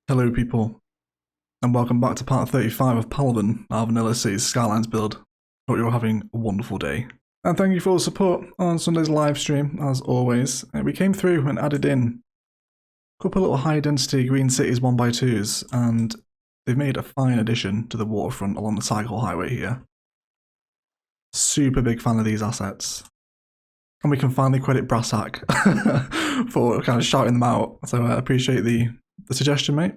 Hello people, and welcome back to part 35 of Palaven, our vanilla Cities Skylines build. Hope you're having a wonderful day. And thank you for the support on Sunday's live stream, as always. We came through and added in a couple of little high density green cities 1x2s, and they've made a fine addition to the waterfront along the cycle highway here. Super big fan of these assets. And we can finally credit Brassack for kind of shouting them out, so I appreciate the suggestion, mate.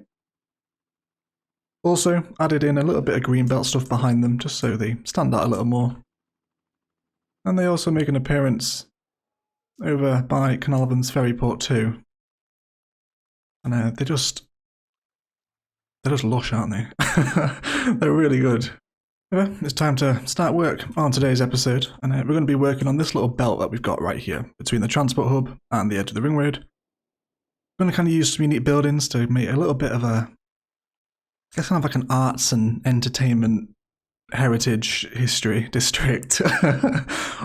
Also, added in a little bit of greenbelt stuff behind them, just so they stand out a little more. And they also make an appearance over by Palaven's Ferryport too. And they're just lush, aren't they? They're really good. Anyway, it's time to start work on today's episode, and we're going to be working on this little belt that we've got right here, between the transport hub and the edge of the ring road. I'm going to kind of use some unique buildings to make a little bit of a, I guess kind of like an arts and entertainment heritage history district.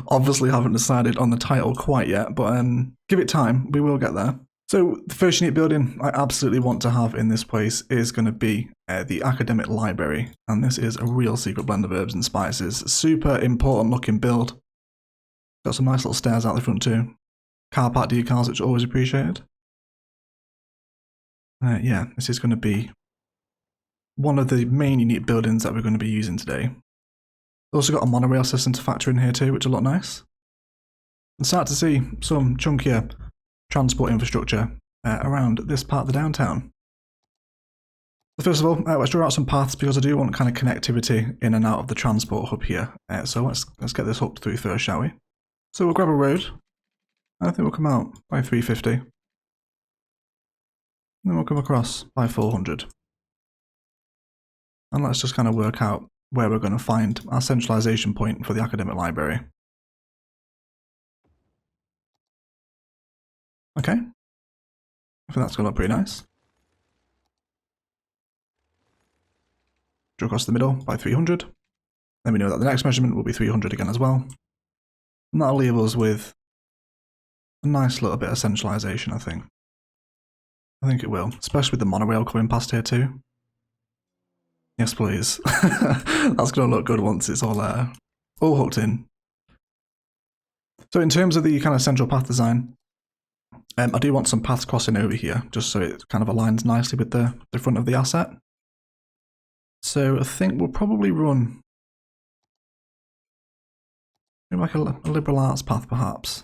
Obviously haven't decided on the title quite yet, but give it time, we will get there. So the first unique building I absolutely want to have in this place is going to be the academic library, and this is a real secret blend of herbs and spices. Super important looking build. Got some nice little stairs out the front too. Car park decals, which are always appreciated. Yeah, this is going to be one of the main unique buildings that we're going to be using today. We've also got a monorail system to factor in here too, which will look nice. And start to see some chunkier transport infrastructure around this part of the downtown. So first of all, let's draw out some paths because I do want kind of connectivity in and out of the transport hub here. So let's get this hooked through first, shall we? So we'll grab a road. I think we'll come out by 350. Then we'll come across by 400. And let's just kind of work out where we're going to find our centralization point for the academic library. Okay. I think that's going to look pretty nice. Draw across the middle by 300. Then we know that the next measurement will be 300 again as well. And that'll leave us with a nice little bit of centralization, I think. I think it will, especially with the monorail coming past here too. Yes, please. That's going to look good once it's all hooked in. So in terms of the kind of central path design, I do want some paths crossing over here, just so it kind of aligns nicely with the front of the asset. So I think we'll probably run maybe like a liberal arts path perhaps.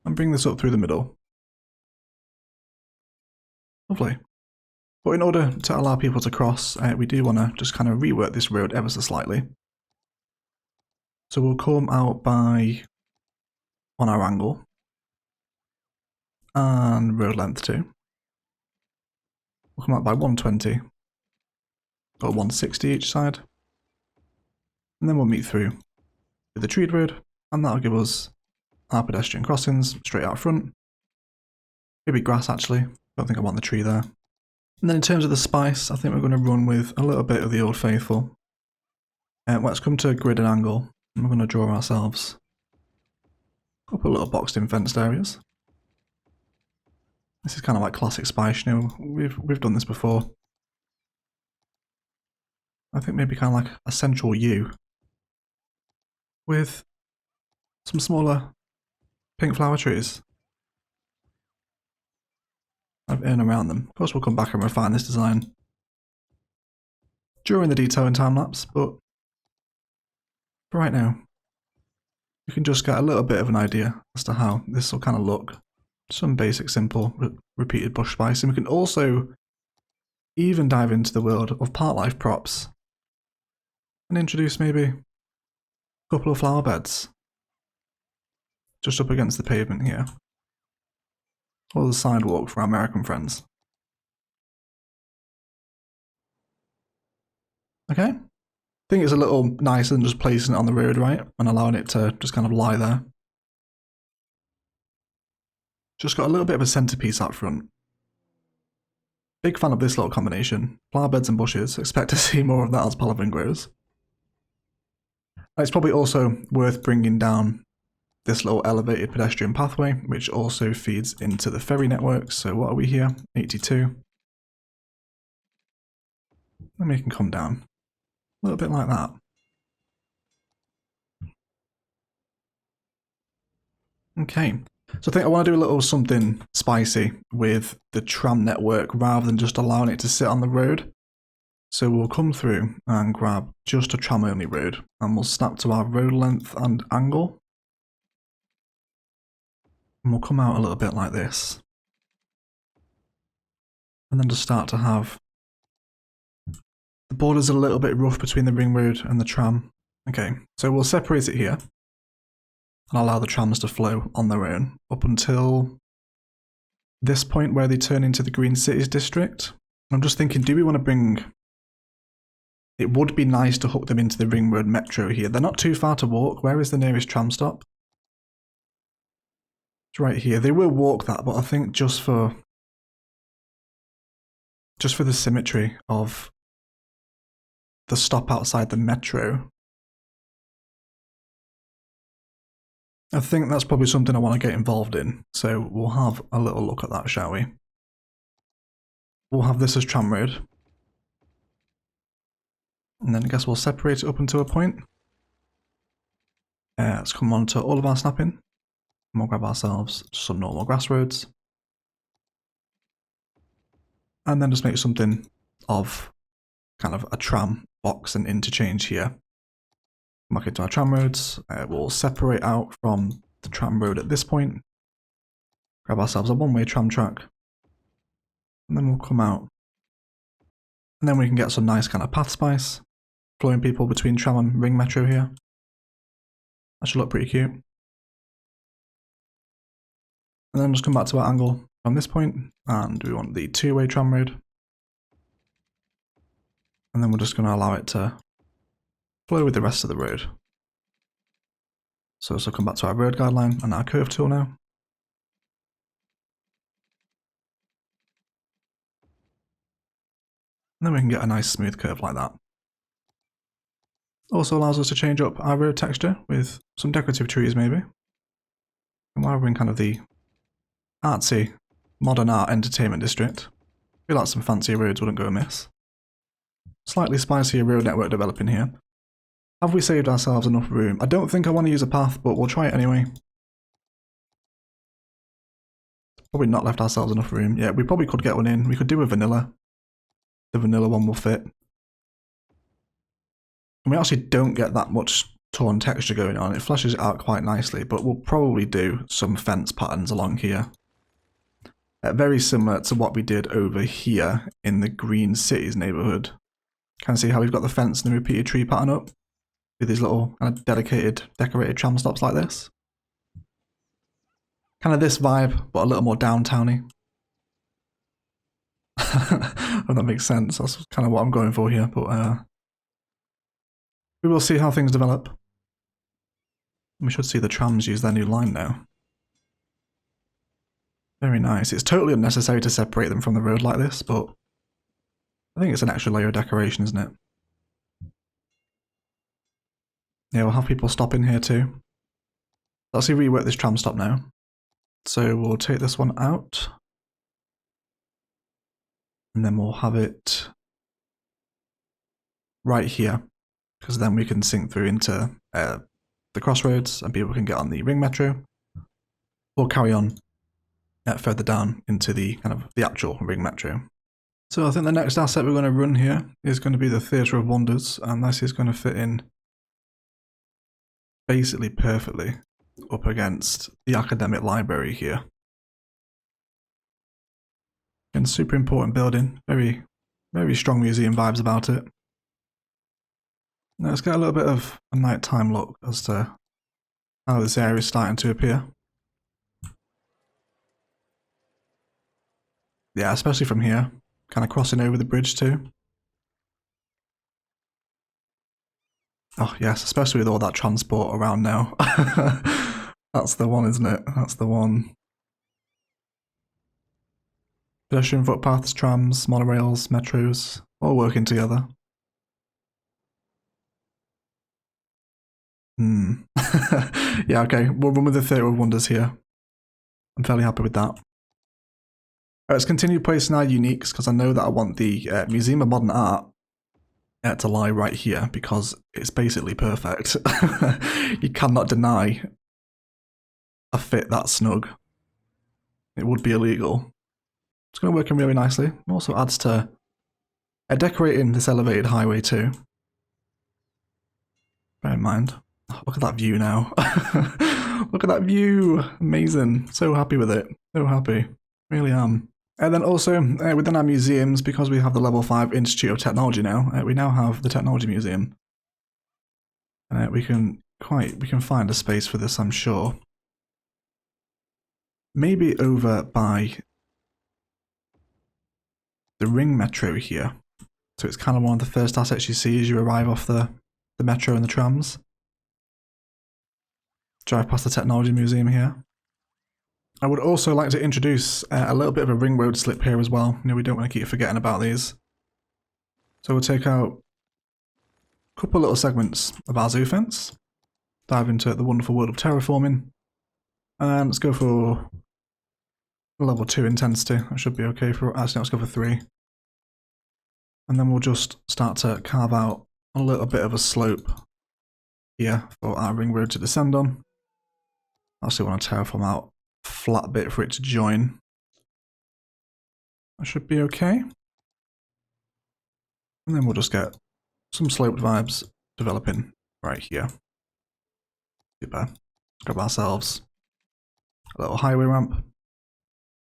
And bring this up through the middle. Lovely. But in order to allow people to cross, we do want to just kind of rework this road ever so slightly. So we'll come out by on our angle. And road length too. We'll come out by 120. Or 160 each side. And then we'll meet through with the treed road. And that'll give us our pedestrian crossings straight out front. Maybe grass actually. Don't think I want the tree there. And then in terms of the spice, I think we're going to run with a little bit of the Old Faithful. Let's come to grid and angle, and we're going to draw ourselves a couple of little boxed in fenced areas. This is kind of like classic spice, you know, we've done this before. I think maybe kind of like a central U with some smaller pink flower trees in around them. Of course we'll come back and refine this design during the detail in time-lapse, but for right now you can just get a little bit of an idea as to how this will kind of look. Some basic simple repeated bush spice, and we can also even dive into the world of park life props and introduce maybe a couple of flower beds just up against the pavement here. Or the sidewalk for our American friends. Okay. I think it's a little nicer than just placing it on the road, right? And allowing it to just kind of lie there. Just got a little bit of a centerpiece out front. Big fan of this little combination. Flower beds and bushes. Expect to see more of that as Palaven grows. And it's probably also worth bringing down this little elevated pedestrian pathway, which also feeds into the ferry network. So what are we here? 82. Then we can come down a little bit like that. Okay, so I think I want to do a little something spicy with the tram network rather than just allowing it to sit on the road. So we'll come through and grab just a tram only road, and we'll snap to our road length and angle. And we'll come out a little bit like this. And then just start to have the borders a little bit rough between the ring road and the tram. Okay, so we'll separate it here and allow the trams to flow on their own up until this point where they turn into the Green Cities district. I'm just thinking, do we want to bring... It would be nice to hook them into the Ring Road Metro here. They're not too far to walk. Where is the nearest tram stop? It's right here. They will walk that, but I think just for the symmetry of the stop outside the metro, I think that's probably something I want to get involved in. So we'll have a little look at that, shall we? We'll have this as tram road. And then I guess we'll separate it up into a point. Let's come on to all of our snapping. And we'll grab ourselves some normal grass roads. And then just make something of kind of a tram box and interchange here. Mark it to our tram roads. We'll separate out from the tram road at this point. Grab ourselves a one-way tram track. And then we'll come out. And then we can get some nice kind of path spice. Flowing people between tram and ring metro here. That should look pretty cute. And then just come back to our angle from this point, and we want the two-way tram road. And then we're just going to allow it to flow with the rest of the road. So come back to our road guideline and our curve tool now. And then we can get a nice smooth curve like that. Also allows us to change up our road texture with some decorative trees maybe. And while we're in kind of the artsy, modern art entertainment district, I feel like some fancier roads wouldn't go amiss. Slightly spicier road network developing here. Have we saved ourselves enough room? I don't think I want to use a path, but we'll try it anyway. Probably not left ourselves enough room. Yeah, we probably could get one in. We could do a vanilla. The vanilla one will fit. And we actually don't get that much torn texture going on. It fleshes it out quite nicely, but we'll probably do some fence patterns along here. Very similar to what we did over here in the Green Cities neighbourhood. Can you see how we've got the fence and the repeated tree pattern up? With these little kind of dedicated, decorated tram stops like this. Kind of this vibe, but a little more downtowny. If that makes sense, that's kind of what I'm going for here, but we will see how things develop. We should see the trams use their new line now. Very nice. It's totally unnecessary to separate them from the road like this, but I think it's an extra layer of decoration, isn't it? Yeah, we'll have people stop in here too. Let's see rework this tram stop now. So we'll take this one out. And then we'll have it right here, because then we can sync through into the crossroads and people can get on the ring metro. Or carry on further down into the kind of the actual ring metro. So I think the next asset we're going to run here is going to be the Theatre of Wonders, and this is going to fit in basically perfectly up against the academic library here. And super important building, very, very strong museum vibes about it. Now let's get a little bit of a nighttime look as to how this area is starting to appear. Yeah, especially from here, kind of crossing over the bridge too. Oh yes, especially with all that transport around now. That's the one, isn't it? That's the one. Pedestrian footpaths, trams, monorails, metros, all working together. Yeah, okay, we'll run with the Theatre of Wonders here. I'm fairly happy with that. Let's continue placing our uniques, because I know that I want the Museum of Modern Art to lie right here, because it's basically perfect. You cannot deny a fit that snug. It would be illegal. It's going to work in really nicely. It also adds to decorating this elevated highway too. Bear in mind. Oh, look at that view now. Look at that view. Amazing. So happy with it. So happy. Really am. And then also, within our museums, because we have the Level 5 Institute of Technology now, we now have the Technology Museum. We can find a space for this, I'm sure. Maybe over by the Ring Metro here. So it's kind of one of the first assets you see as you arrive off the metro and the trams. Drive past the Technology Museum here. I would also like to introduce a little bit of a ring road slip here as well. You know, we don't want to keep forgetting about these. So we'll take out a couple of little segments of our zoo fence, dive into the wonderful world of terraforming, and let's go for level 2 intensity. That should be okay for, actually let's go for 3. And then we'll just start to carve out a little bit of a slope here for our ring road to descend on. I also want to terraform out a flat bit for it to join. That should be okay. And then we'll just get some sloped vibes developing right here. Super. Let's grab ourselves a little highway ramp.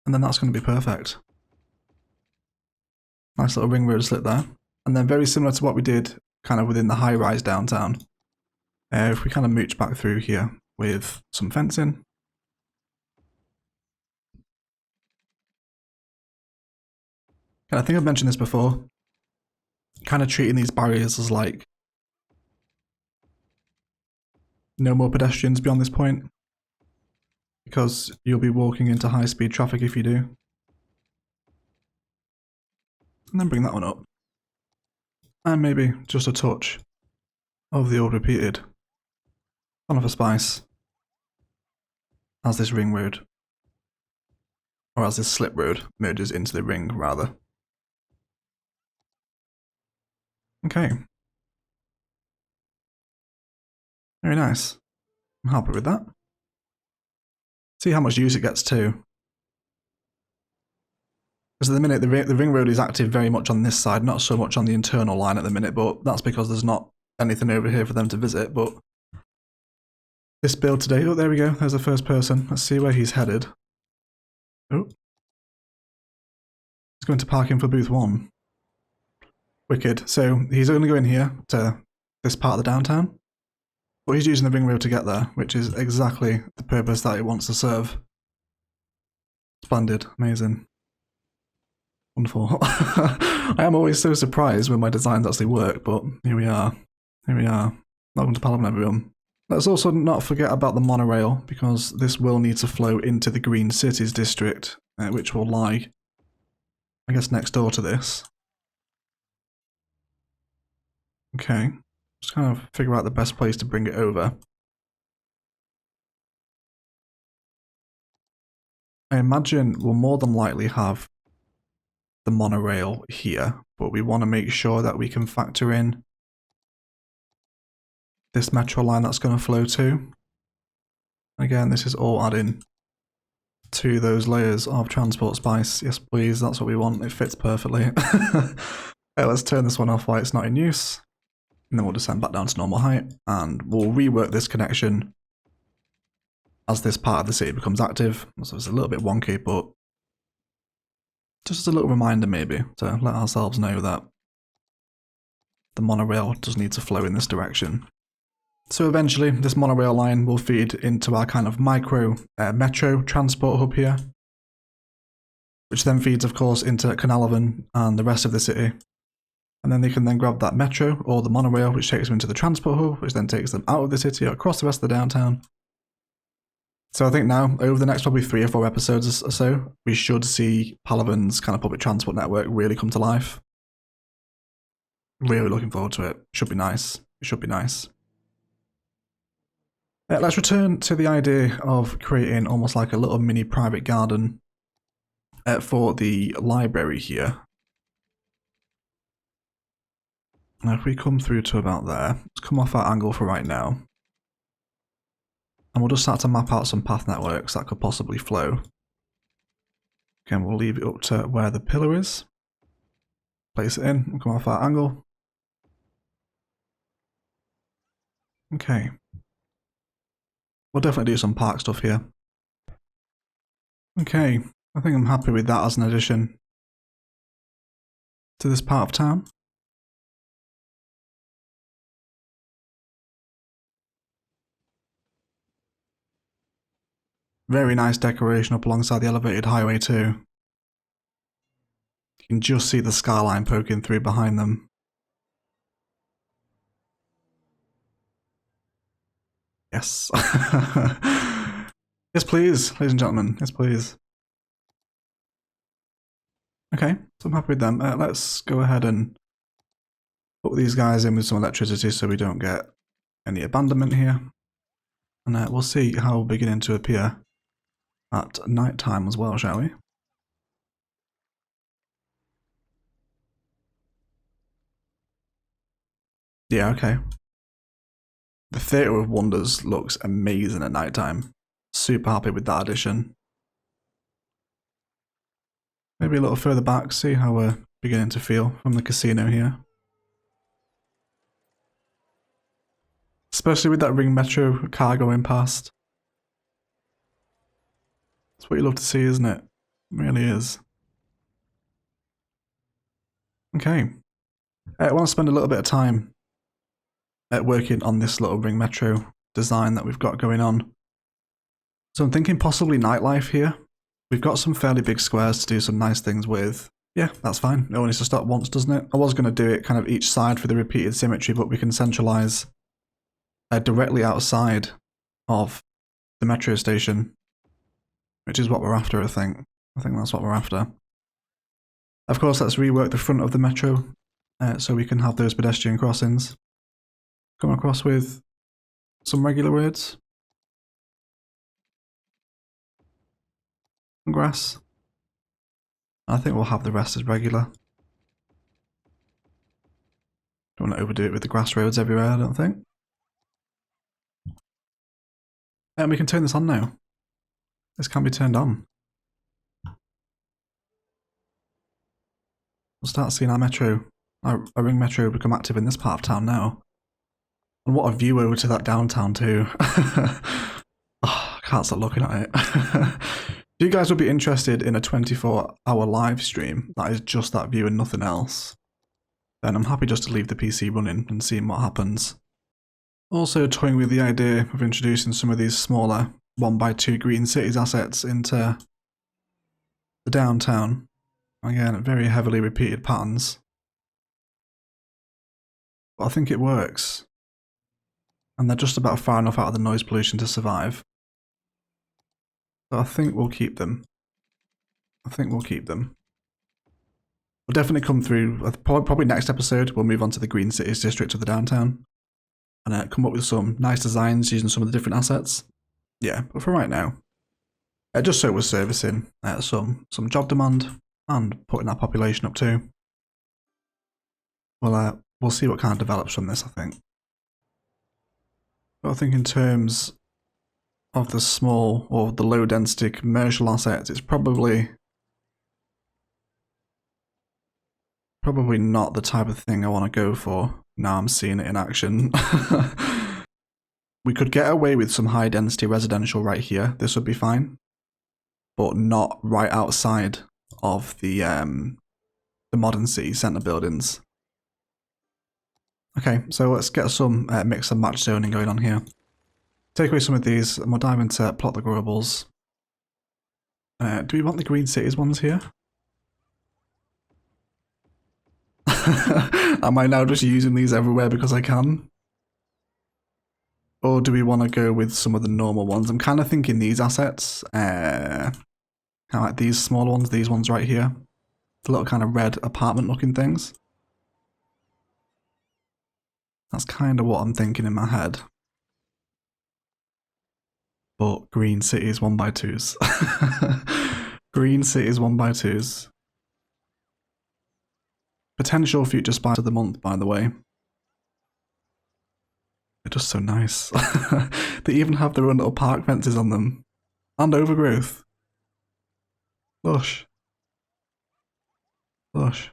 And then that's going to be perfect. Nice little ring road slip there. And then very similar to what we did kind of within the high-rise downtown. If we kind of mooch back through here with some fencing. And I think I've mentioned this before. Kind of treating these barriers as like no more pedestrians beyond this point. Because you'll be walking into high-speed traffic if you do. And then bring that one up. And maybe just a touch of the old repeated Son of a Spice as this ring road, or as this slip road merges into the ring rather. Okay. Very nice. I'm happy with that. See how much use it gets too. Because at the minute, the ring road is active very much on this side, not so much on the internal line at the minute, but that's because there's not anything over here for them to visit. But this build today, oh, there we go, there's the first person. Let's see where he's headed. Oh. He's going to park in for booth 1. Wicked. So he's only going here to this part of the downtown, but he's using the ring road to get there, which is exactly the purpose that it wants to serve. Splendid. Amazing. Wonderful. I am always so surprised when my designs actually work, but here we are. Here we are. Welcome to Palaven, everyone. Let's also not forget about the monorail, because this will need to flow into the Green Cities district, which will lie, I guess, next door to this. Okay. Just kind of figure out the best place to bring it over. I imagine we'll more than likely have the monorail here, but we want to make sure that we can factor in this metro line that's going to flow too. Again, this is all adding to those layers of transport spice. Yes, please, that's what we want. It fits perfectly. Let's turn this one off while it's not in use. And then we'll descend back down to normal height, and we'll rework this connection as this part of the city becomes active. So it's a little bit wonky, but just as a little reminder maybe to let ourselves know that the monorail does need to flow in this direction. So eventually this monorail line will feed into our kind of micro metro transport hub here, which then feeds of course into Palaven and the rest of the city. And then they can then grab that metro or the monorail, which takes them into the transport hub, which then takes them out of the city or across the rest of the downtown. So I think now, over the next probably 3 or 4 episodes or so, we should see Palaven's kind of public transport network really come to life. Really looking forward to it. Should be nice. It should be nice. Let's return to the idea of creating almost like a little mini private garden for the library here. Now if we come through to about there, let's come off our angle for right now. And we'll just start to map out some path networks that could possibly flow. Again, we'll leave it up to where the pillar is. Place it in, we'll come off our angle. Okay. We'll definitely do some park stuff here. Okay, I think I'm happy with that as an addition to this part of town. Very nice decoration up alongside the elevated highway too. You can just see the skyline poking through behind them. Yes. Yes please, ladies and gentlemen, yes please. Okay, so I'm happy with them. Let's go ahead and put these guys in with some electricity so we don't get any abandonment here. And we'll see how we're beginning to appear at night time as well, shall we? Yeah, okay. The Theatre of Wonders looks amazing at night time. Super happy with that addition. Maybe a little further back, see how we're beginning to feel from the casino here. Especially with that ring metro car going past. That's what you love to see, isn't it? It really is. Okay. I want to spend a little bit of time working on this little ring metro design that we've got going on. So I'm thinking possibly nightlife here. We've got some fairly big squares to do some nice things with. Yeah, that's fine. It only needs to stop once, doesn't it? I was going to do it kind of each side for the repeated symmetry, but we can centralize directly outside of the metro station, which is what we're after, I think. I think that's what we're after. Of course, let's rework the front of the metro so we can have those pedestrian crossings. Come across with some regular roads. And grass. I think we'll have the rest as regular. Don't want to overdo it with the grass roads everywhere, I don't think. And we can turn this on now. This can be turned on. We'll start seeing our metro, our ring metro become active in this part of town now. And what a view over to that downtown too. Oh, I can't stop looking at it. If you guys would be interested in a 24-hour live stream that is just that view and nothing else, then I'm happy just to leave the PC running and seeing what happens. Also toying with the idea of introducing some of these smaller 1x2 green cities assets into the downtown. Again, very heavily repeated patterns. But I think it works. And they're just about far enough out of the noise pollution to survive. So I think we'll keep them. We'll definitely come through, probably next episode, we'll move on to the Green Cities district of the downtown. And come up with some nice designs using some of the different assets. Yeah, but for right now, just so we're servicing some job demand and putting our population up too. Well, we'll see what kind of develops from this, I think. But I think in terms of the small or the low density commercial assets, it's probably not the type of thing I want to go for. Now I'm seeing it in action. We could get away with some high density residential right here. This would be fine, but not right outside of the modern city centre buildings. Okay, so let's get some mix and match zoning going on here. Take away some of these, and we'll dive into Plop the Growables. Do we want the Green Cities ones here? Am I now just using these everywhere because I can? Or do we want to go with some of the normal ones? I'm kind of thinking these assets. Kind of like these smaller ones, these ones right here. The little kind of red apartment looking things. That's kind of what I'm thinking in my head. but green cities 1x2s. Green cities 1x2s. Potential future spice of the month, by the way. They're just so nice. They even have their own little park fences on them. And overgrowth. Lush. Lush.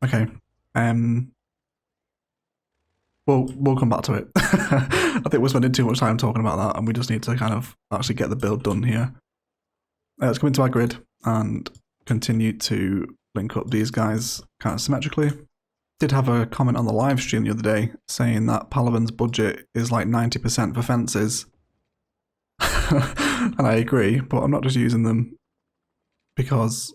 Okay. We'll come back to it. I think we're spending too much time talking about that, and we just need to kind of actually get the build done here. Let's come into our grid and continue to link up these guys kind of symmetrically. Did have a comment on the live stream the other day saying that Palaven's budget is like 90% for fences. And I agree, but I'm not just using them because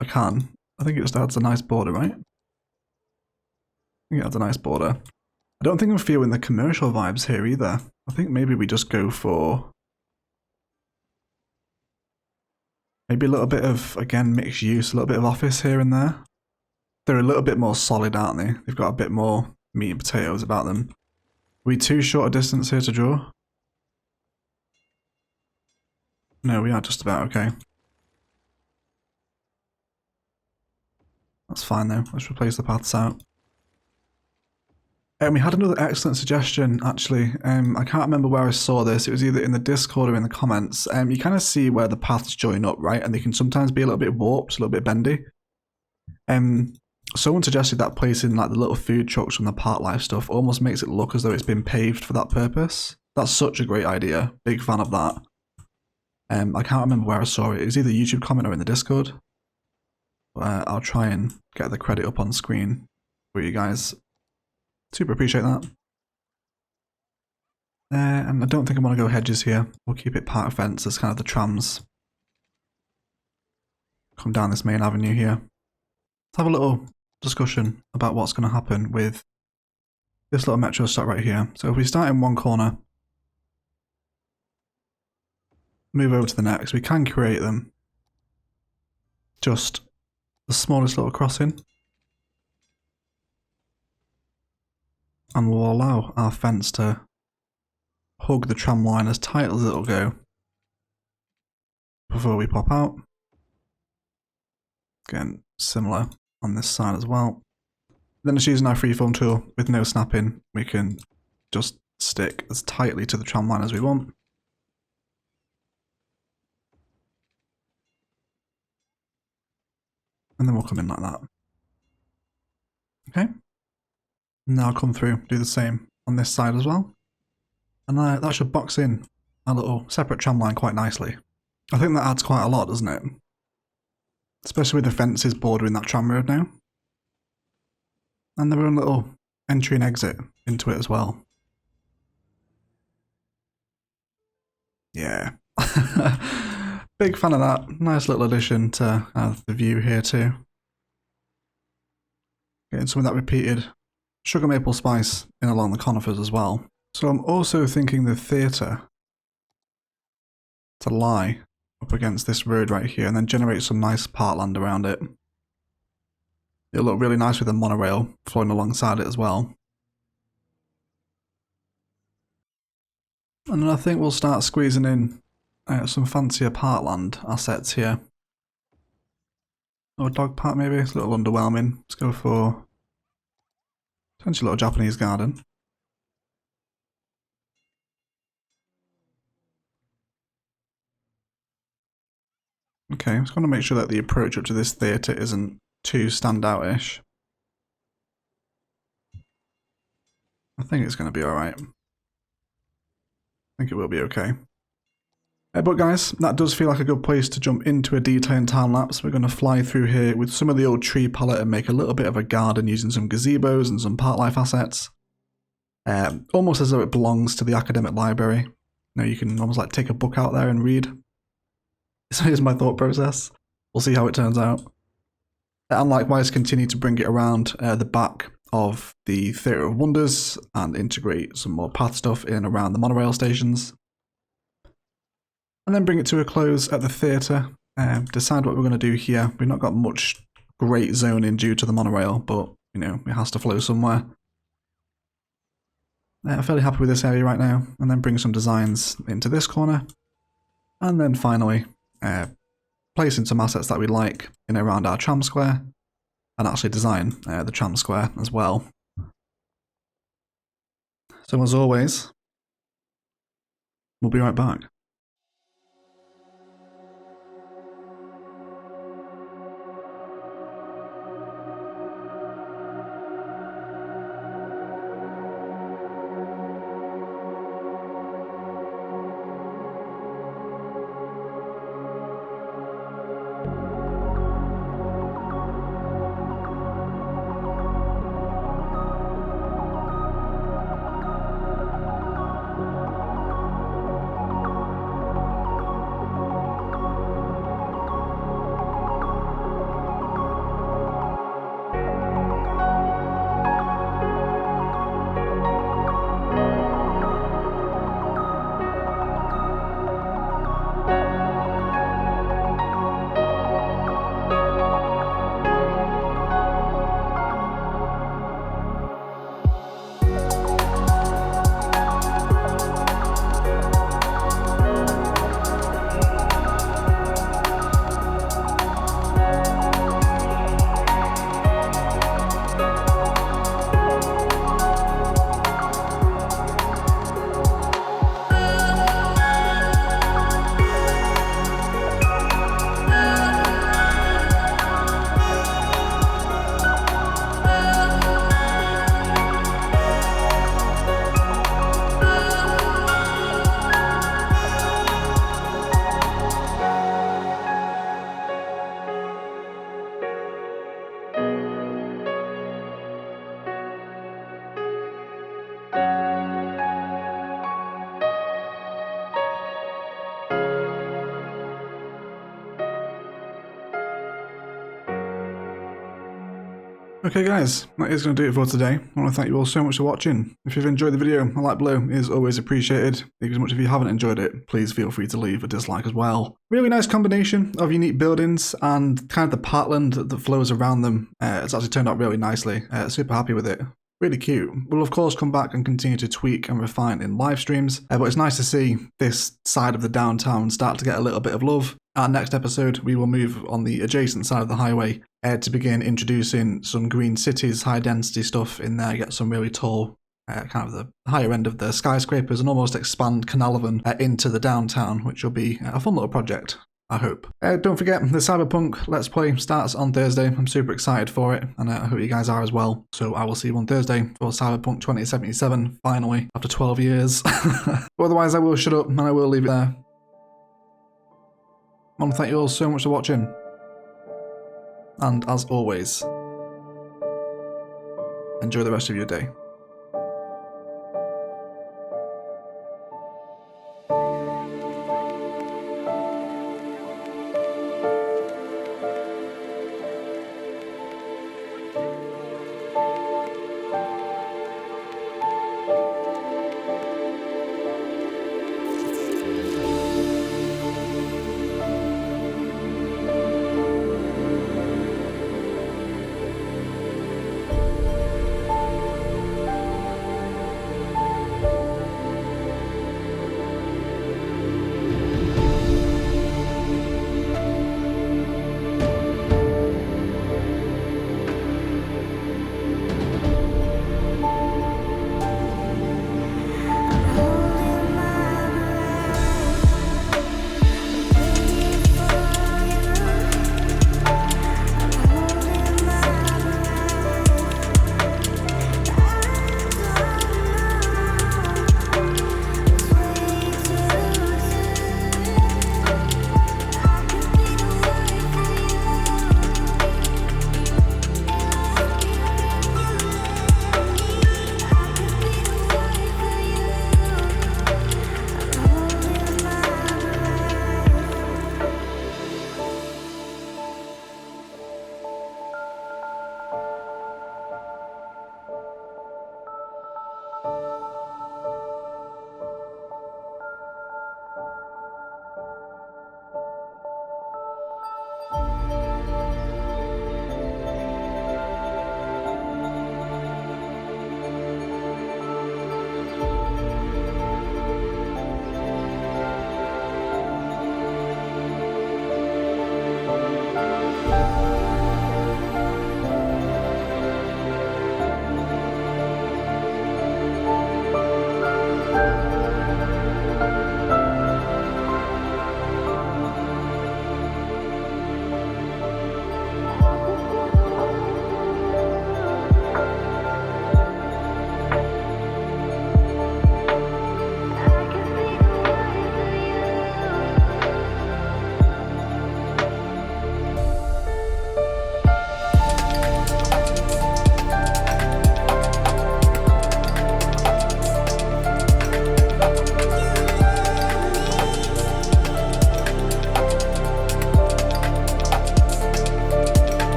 I can. I think it just adds a nice border, right? I think it adds a nice border. I don't think I'm feeling the commercial vibes here either. I think maybe we just go for maybe a little bit of, again, mixed use, a little bit of office here and there. They're a little bit more solid, aren't they? They've got a bit more meat and potatoes about them. Are we too short a distance here to draw? No, we are just about okay. That's fine though. Let's replace the paths out. We had another excellent suggestion actually. I can't remember where I saw this. It was either in the Discord or in the comments. You kind of see where the paths join up, right? And they can sometimes be a little bit warped, a little bit bendy. Someone suggested that placing like the little food trucks from the park life stuff almost makes it look as though it's been paved for that purpose. That's such a great idea. Big fan of that. I can't remember where I saw it. It was either a YouTube comment or in the Discord. I'll try and get the credit up on screen for you guys. Super appreciate that. And I don't think I want to go hedges here. We'll keep it park fence as kind of the trams come down this main avenue here. Let's have a little discussion about what's going to happen with this little metro stop right here. So if we start in one corner, move over to the next, we can create them. Just the smallest little crossing. And we'll allow our fence to hug the tram line as tight as it'll go before we pop out. Again, similar on this side as well. Then just using our freeform tool with no snapping, we can just stick as tightly to the tram line as we want. And then we'll come in like that. Okay. Now come through, do the same on this side as well. And that should box in a little separate tram line quite nicely. I think that adds quite a lot, doesn't it? Especially with the fences bordering that tram road now. And their own little entry and exit into it as well. Yeah. Big fan of that. Nice little addition to the view here too. Getting some of that repeated sugar maple spice in along the conifers as well. So I'm also thinking the theatre to lie up against this road right here and then generate some nice parkland around it. It'll look really nice with the monorail flowing alongside it as well. And then I think we'll start squeezing in some fancier parkland assets here. Or a dog park maybe, it's a little underwhelming. Let's go for potentially a little Japanese garden. Okay, just want to make sure that the approach up to this theatre isn't too standout-ish. I think it's going to be alright. I think it will be okay. But guys, that does feel like a good place to jump into a detailing time lapse. We're going to fly through here with some of the old tree palette and make a little bit of a garden using some gazebos and some park life assets. Almost as though it belongs to the academic library. You know, you can almost like take a book out there and read. So here's my thought process. We'll see how it turns out. And likewise continue to bring it around the back of the Theatre of Wonders and integrate some more path stuff in around the monorail stations. And then bring it to a close at the theatre. Decide what we're going to do here. We've not got much great zoning due to the monorail, but you know, it has to flow somewhere. fairly happy with this area right now, and then bring some designs into this corner, and then finally placing some assets that we like in around our tram square, and actually design the tram square as well. So as always, we'll be right back. Okay guys, that is going to do it for today. I want to thank you all so much for watching. If you've enjoyed the video, a like below is always appreciated. As much if you haven't enjoyed it, please feel free to leave a dislike as well. Really nice combination of unique buildings and kind of the parkland that flows around them. It's actually turned out really nicely. Super happy with it. Really cute. We'll of course come back and continue to tweak and refine in live streams, but it's nice to see this side of the downtown start to get a little bit of love. Our next episode, we will move on the adjacent side of the highway to begin introducing some green cities, high density stuff in there, get some really tall, kind of the higher end of the skyscrapers, and almost expand Palaven into the downtown, which will be a fun little project, I hope. Don't forget, the Cyberpunk Let's Play starts on Thursday. I'm super excited for it, and I hope you guys are as well. So I will see you on Thursday for Cyberpunk 2077, finally, after 12 years. Otherwise, I will shut up and I will leave it there. I want to thank you all so much for watching. And as always, enjoy the rest of your day.